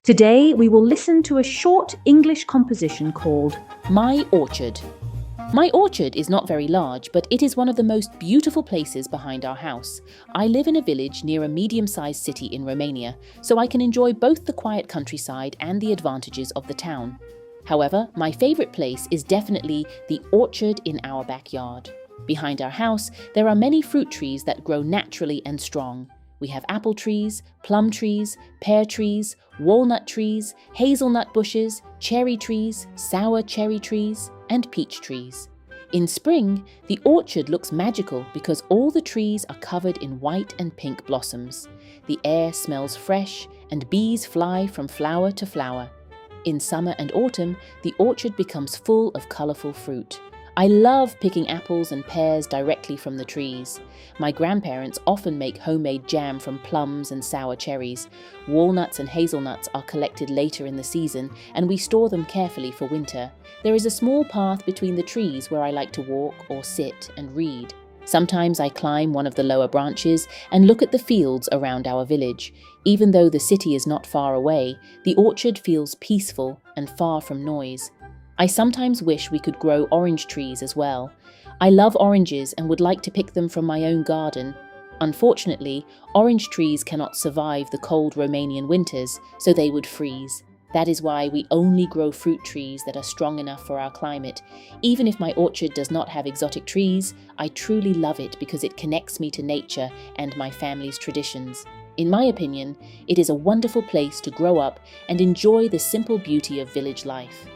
Today, we will listen to a short English composition called My Orchard. My orchard is not very large, but it is one of the most beautiful places behind our house. I live in a village near a medium-sized city in Romania, so I can enjoy both the quiet countryside and the advantages of the town. However, my favorite place is definitely the orchard in our backyard. Behind our house, there are many fruit trees that grow naturally and strong. We have apple trees, plum trees, pear trees, walnut trees, hazelnut bushes, cherry trees, sour cherry trees, and peach trees. In spring, the orchard looks magical because all the trees are covered in white and pink blossoms. The air smells fresh and bees fly from flower to flower. In summer and autumn, the orchard becomes full of colorful fruit. I love picking apples and pears directly from the trees. My grandparents often make homemade jam from plums and sour cherries. Walnuts and hazelnuts are collected later in the season, and we store them carefully for winter. There is a small path between the trees where I like to walk or sit and read. Sometimes I climb one of the lower branches and look at the fields around our village. Even though the city is not far away, the orchard feels peaceful and far from noise. I sometimes wish we could grow orange trees as well. I love oranges and would like to pick them from my own garden. Unfortunately, orange trees cannot survive the cold Romanian winters, so they would freeze. That is why we only grow fruit trees that are strong enough for our climate. Even if my orchard does not have exotic trees, I truly love it because it connects me to nature and my family's traditions. In my opinion, it is a wonderful place to grow up and enjoy the simple beauty of village life.